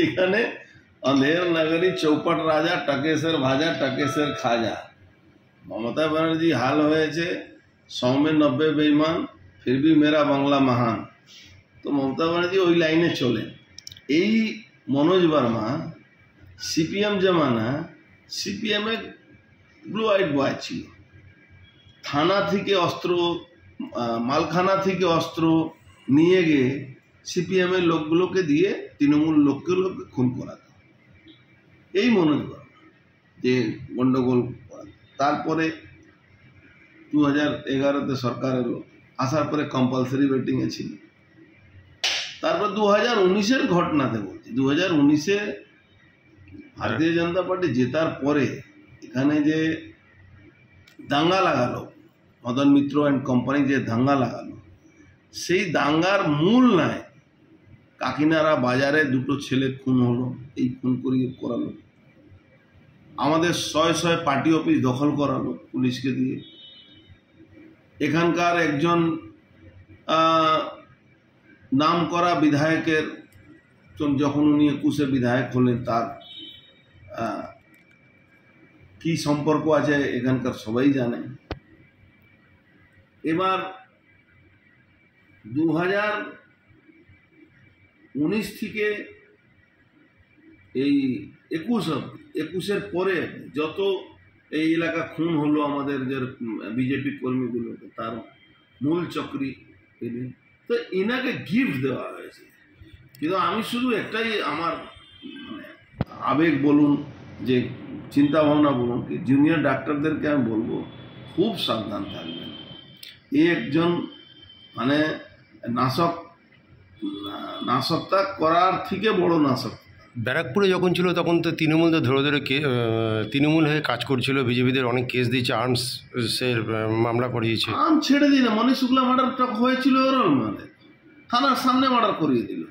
এখানে अंधेर नगरी चौपट राजा टकेसर भाजा टकेसर खाजा। ममता बनर्जी हाल হয়েছে 100 में 90 बेईमान फिर भी मेरा बांग्ला महान। तो ममता बनर्जी ওই লাইনে চলেন। এই মনোজ বর্মা সিপিএম জমানা সিপিএম এ ব্লু আইড বয় ছিল। থানা থেকে অস্ত্র মালখানা থেকে অস্ত্র নিয়ে গিয়ে সিপিএম এর লোকগুলোকে দিয়ে তৃণমূল লোকগুলোকে খুন করাতো। এই মনোজ বর্মা যে গন্ডগোল তারপরে 2011-তে সরকার এলো, আসার পরে কম্পালসারি ভোটিংয়ে ছিল। তারপর 2019-এর ঘটনাতে বলছি, 2019-এ ভারতীয় জনতা পার্টি জেতার পরে এখানে যে দাঙ্গা লাগালো, মদন মিত্র অ্যান্ড কোম্পানি যে দাঙ্গা লাগালো, সেই দাঙ্গার মূল নাই কাকিনাড়া বাজারে দুটো ছেলে খুন হলো, এই খুন করালো। আমাদের 100 পার্টি অফিস দখল করালো পুলিশকে দিয়ে। এখানকার একজন নাম করা বিধায়কের যখন উনি 21-এ বিধায়ক হলেন, তার কি সম্পর্ক আছে এখানকার সবাই জানে। এবার 2019 থেকে এই 21-এর পরে যত এই এলাকা খুন হলো আমাদের যে বিজেপি কর্মীগুলো, তার মূল চক্রী ইনি। তো ইনাকে গিফট দেওয়া হয়েছে। কিন্তু আমি শুধু একটাই আমার আবেগ বলুন, যে চিন্তা ভাবনা বলুন, কি জুনিয়র ডাক্তারদেরকে আমি বলবো খুব সাবধান থাকবেন। এই একজন মানে নাশকতা করার থেকে বড় নাশক। ব্যারাকপুরে যখন ছিল তখন তো তৃণমূল তো ধরে ধরে তৃণমূল হয়ে কাজ করছিল, বিজেপিদের অনেক কেস দিয়েছে, আর্মসের মামলা করিয়েছে। আর্ম ছেড়ে দিন, মনীষ শুক্লা মার্ডারটা হয়েছিল ওর মানে থানার সামনে মার্ডার করিয়ে দিল,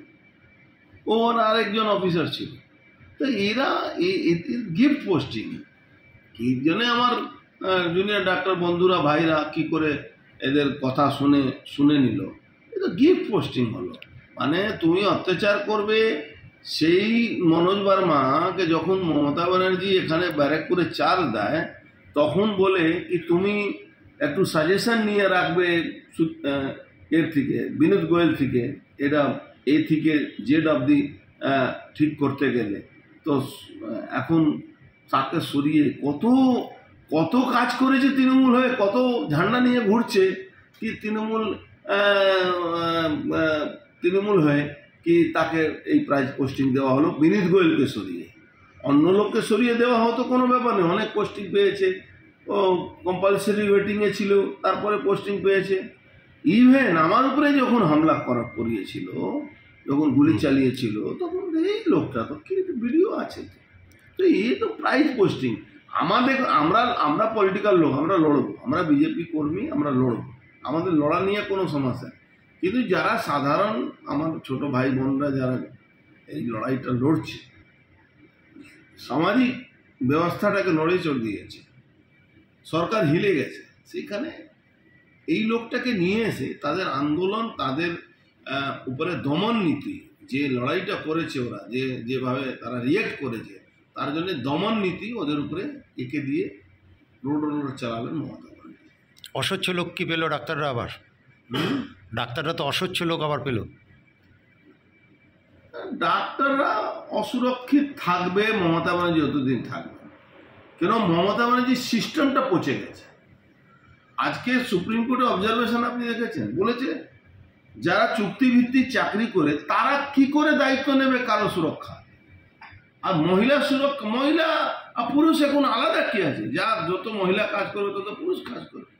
ওর আরেকজন অফিসার ছিল। তো এরা গিফট পোস্টিং কি জন্য আমার জুনিয়র ডাক্তার বন্ধুরা ভাইরা কি করে এদের কথা শুনে নিল, এটা গিফট পোস্টিং হলো। মানে তুমি অত্যাচার করবে, সেই মনোজ বর্মাকে যখন মমতা ব্যানার্জি এখানে ব্যারাকপুরে চার্জ দেয়, তখন বলে কি তুমি একটু সাজেশন নিয়ে রাখবে এর থেকে, বিনোদ গোয়েল থেকে, এটা এ থেকে জেড অবধি ঠিক করতে গেলে। তো এখন তাকে সরিয়ে কত কাজ করেছে তৃণমূল হয়ে, কত ঝান্ডা নিয়ে ঘুরছে কি তৃণমূল হয়ে কি তাকে এই প্রাইজ পোস্টিং দেওয়া হলো বিনীত গোয়েলকে সরিয়ে। অন্য লোককে সরিয়ে দেওয়া হতো কোনো ব্যাপার নেই, অনেক পোস্টিং পেয়েছে, ও কম্পালসারি ওয়েটিংয়ে ছিল, তারপরে পোস্টিং পেয়েছে। ইভেন আমার উপরে যখন হামলা করিয়েছিল, যখন গুলি চালিয়েছিল, তখন এই লোকটা তো কিন্তু ভিডিও আছে। তো এই তো প্রাইজ পোস্টিং। আমরা পলিটিক্যাল লোক, আমরা লড়বো, আমরা বিজেপি কর্মী, আমরা লড়বো, আমাদের লড়া নিয়ে কোনো সমস্যা। কিন্তু যারা সাধারণ আমার ছোট ভাই বোনরা যারা এই লড়াইটা লড়ছে, সামাজিক ব্যবস্থাটাকে নড়ে চড় দিয়েছে, সরকার হিলে গেছে, সেখানে এই লোকটাকে নিয়ে এসে তাদের আন্দোলন, তাদের উপরে দমন নীতি, যে লড়াইটা করেছে ওরা, যেভাবে তারা রিয়েক্ট করেছে, তার জন্য দমন নীতি ওদের উপরে একে দিয়ে রোড চালাবেন মমতা ব্যানার্জি। অস্বচ্ছ লোক কি পেল ডাক্তাররা আবার? ডাক্তাররা তো অস্বচ্ছ লোক আবার পেল। ডাক্তাররা অসুরক্ষিত থাকবে মমতা ব্যানার্জি যতদিন থাকবে, কেন মমতা ব্যানার্জির সিস্টেমটা পচে গেছে। আজকে সুপ্রিম কোর্টে অবজারভেশন আপনি দেখেছেন, বলেছে যারা চুক্তিভিত্তিক চাকরি করে তারা কি করে দায়িত্ব নেবে কারো সুরক্ষা। আর মহিলা সুরক্ষা, মহিলা আর পুরুষ এখন আলাদা কি আছে? যা যত মহিলা কাজ করবে তত পুরুষ কাজ করবে।